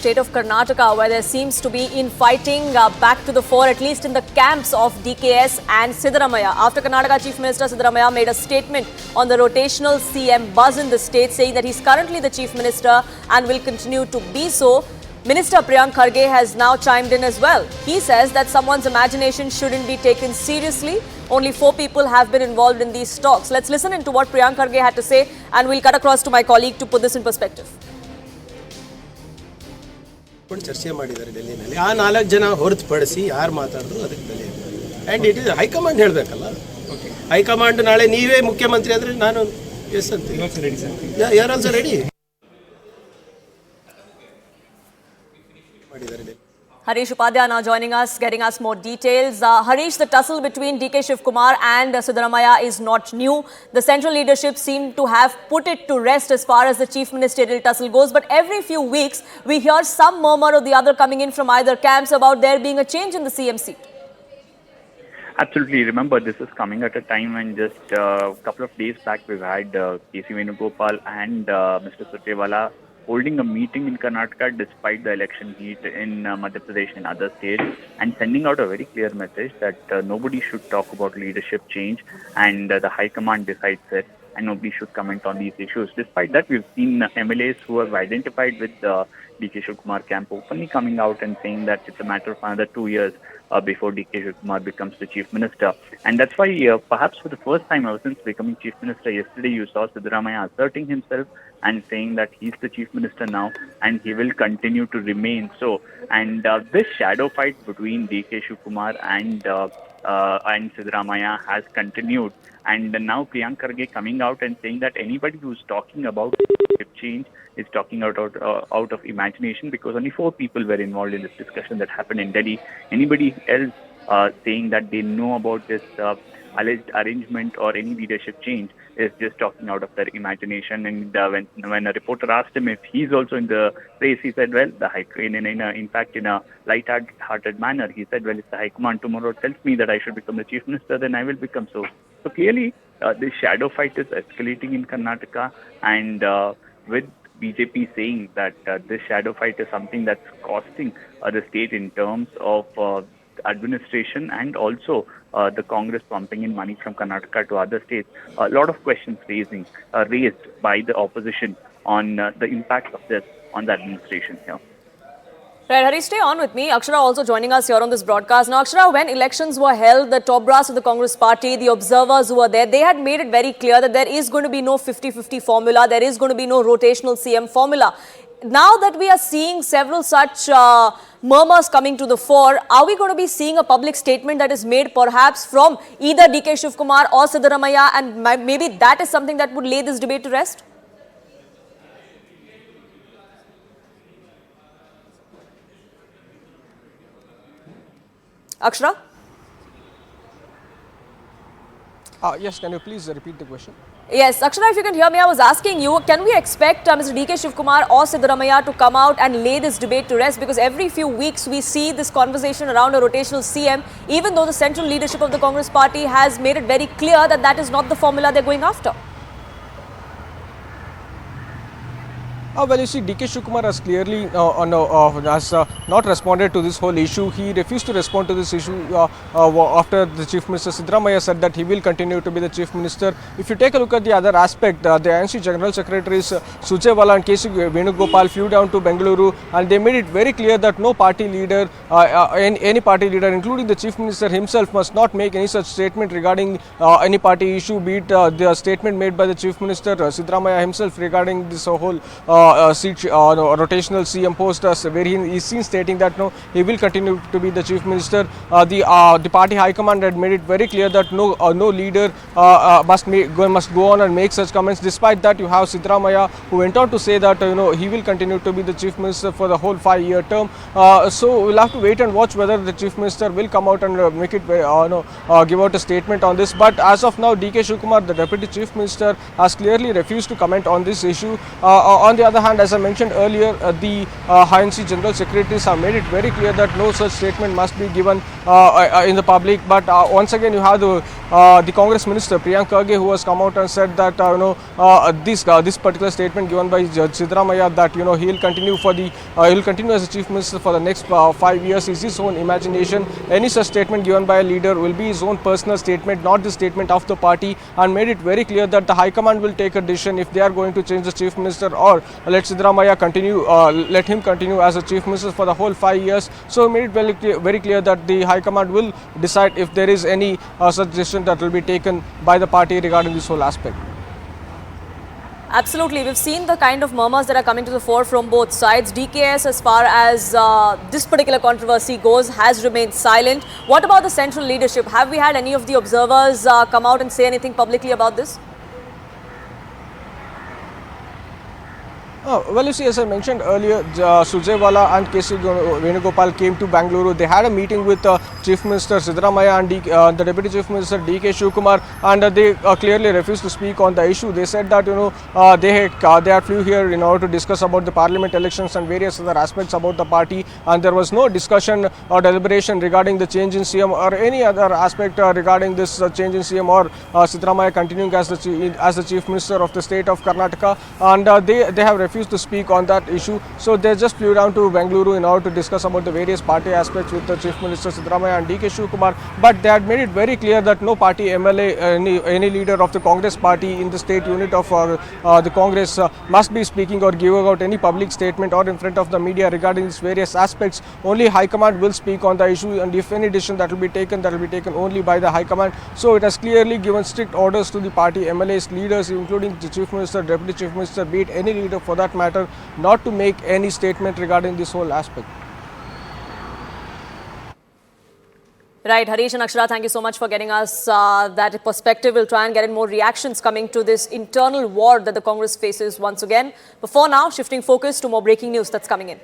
State of Karnataka, where there seems to be infighting back to the fore, at least in the camps of DKS and Siddaramaiah. After Karnataka Chief Minister Siddaramaiah made a statement on the rotational CM buzz in the state, saying that he's currently the Chief Minister and will continue to be so, Minister Priyank Kharge has now chimed in as well. He says that someone's imagination shouldn't be taken seriously. Only 4 people have been involved in these talks. Let's listen into what Priyank Kharge had to say, and we'll cut across to my colleague to put this in perspective. ಚರ್ಚೆ ಮಾಡಿದ್ದಾರೆ ಡೆಲ್ಲಿನಲ್ಲಿ ಆ 4 ಜನ ಹೊರತುಪಡಿಸಿ ಯಾರು ಮಾತಾಡಿದ್ರು ಅದಕ್ಕೆ ಬೆಲೆ ಇಲ್ಲ ಆ್ಯಂಡ್ ಇಟ್ ಇಸ್ ಹೈಕಮಾಂಡ್ ಹೇಳಬೇಕಲ್ಲ ಹೈಕಮಾಂಡ್ ನಾಳೆ ನೀವೇ ಮುಖ್ಯಮಂತ್ರಿ ಆದರೆ ನಾನು ಎಸ್ ಅಂತ ಯಾರು ಆಲ್ಸೋ ರೆಡಿ ಮಾಡಿದ್ದಾರೆ. Harish Upadhyay now joining us, getting us more details. Harish, the tussle between DK Shivkumar and Siddaramaiah is not new. The central leadership seem to have put it to rest as far as the chief ministerial tussle goes. But every few weeks, we hear some murmur or the other coming in from either camps about there being a change in the CM seat. Absolutely. Remember, this is coming at a time when just a couple of days back, we've had K.C. Venugopal and Mr. Surjewala holding a meeting in Karnataka despite the election heat in Madhya Pradesh and other states, and sending out a very clear message that nobody should talk about leadership change, and the High Command decides it, and nobody should comment on these issues. Despite that, we've seen MLAs who have identified with the DK Shivkumar camp openly coming out and saying that it's a matter of another 2 years before DK Shivkumar becomes the Chief Minister. And that's why perhaps for the first time ever since becoming Chief Minister yesterday, you saw Siddaramaiah asserting himself and saying that he's the Chief Minister now and he will continue to remain so. And this shadow fight between DK Shivkumar and Siddaramaiah has continued. And now Priyank Kharge coming out and saying that anybody who's talking about change is talking out of imagination, because only 4 people were involved in this discussion that happened in Delhi. Anybody else saying that they know about this alleged arrangement or any leadership change is just talking out of their imagination. And when a reporter asked him if he's also in the race, he said, well, in fact, in a light-hearted manner, he said, well, if the High Command tomorrow tells me that I should become the Chief Minister, then I will become so. So clearly, this shadow fight is escalating in Karnataka, and with BJP saying that this shadow fight is something that's costing the state in terms of administration, and also the Congress pumping in money from Karnataka to other states. A lot of questions raised by the opposition on the impact of this on the administration here. Right, Hari, stay on with me. Akshara also joining us here on this broadcast. Now, Akshara, when elections were held, the top brass of the Congress party, the observers who were there, they had made it very clear that there is going to be no 50-50 formula. There is going to be no rotational CM formula. Now that we are seeing several such murmurs coming to the fore, are we going to be seeing a public statement that is made perhaps from either DK Shivkumar or Siddaramaiah, and maybe that is something that would lay this debate to rest? Akshara? Yes, can you please repeat the question? Yes, Akshara, if you can hear me, I was asking you, can we expect Mr. DK Shivkumar or Siddaramaiah to come out and lay this debate to rest? Because every few weeks we see this conversation around a rotational CM, even though the central leadership of the Congress party has made it very clear that that is not the formula they're going after. Well, you see, DK Shivkumar has clearly not responded to this whole issue. He refused to respond to this issue after the Chief Minister Siddaramaiah said that he will continue to be the Chief Minister. If you take a look at the other aspect, the ANC General Secretaries Surjewala and K.C. Venugopal flew down to Bengaluru, and they made it very clear that no party leader, any party leader, including the Chief Minister himself, must not make any such statement regarding any party issue, be it the statement made by the Chief Minister Siddaramaiah himself regarding this whole rotational CM post, where he is seen stating that no, he will continue to be the Chief Minister. The party High Command had made it very clear that no leader must go on and make such comments. Despite that, you have Siddaramaiah, who went on to say that he will continue to be the Chief Minister for the whole 5-year term. So we'll have to wait and watch whether the Chief Minister will come out and make it give out a statement on this. But as of now, DK Shivkumar, the Deputy Chief Minister, has clearly refused to comment on this issue. On the other other hand, as I mentioned earlier, the INC General Secretaries have made it very clear that no such statement must be given in the public. But once again, you have the Congress Minister Priyank Kharge, who has come out and said that this particular statement given by Judge Siddaramaiah, that he'll continue as a Chief Minister for the next 5 years, is his own imagination. Any such statement given by a leader will be his own personal statement, not the statement of the party, and made it very clear that the High Command will take a decision if they are going to change the Chief Minister or let Siddaramaiah continue, let him continue as a Chief Minister for the whole 5 years. So made it very clear that the High Command will decide if there is any such decision that will be taken by the party regarding this whole aspect. Absolutely. We've seen the kind of murmurs that are coming to the fore from both sides. DKS, as far as this particular controversy goes, has remained silent. What about the central leadership? Have we had any of the observers come out and say anything publicly about this? Well, you see, as I mentioned earlier, Surjewala and K.C. Venugopal came to Bangalore. They had a meeting with Chief Minister Siddaramaiah and the Deputy Chief Minister D.K. Shivkumar, and they clearly refused to speak on the issue. They said that they had flew here in order to discuss about the parliament elections and various other aspects about the party, and there was no discussion or deliberation regarding the change in CM or any other aspect regarding this change in CM or Siddaramaiah continuing as the Chief Minister of the state of Karnataka, and they have refused to speak on that issue. So they just flew down to Bengaluru in order to discuss about the various party aspects with the Chief Minister Siddaramaiah and D.K. Shivkumar. But they had made it very clear that no party MLA, any leader of the Congress party in the state unit of the Congress must be speaking or giving out any public statement or in front of the media regarding these various aspects. Only High Command will speak on the issue, and if any decision that will be taken only by the High Command. So it has clearly given strict orders to the party MLAs, leaders, including the Chief Minister, Deputy Chief Minister, be it any leader for that matter, not to make any statement regarding this whole aspect. Right, Harish and Akshara, thank you so much for getting us that perspective. We'll try and get in more reactions coming to this internal war that the Congress faces once again. But for now, shifting focus to more breaking news that's coming in.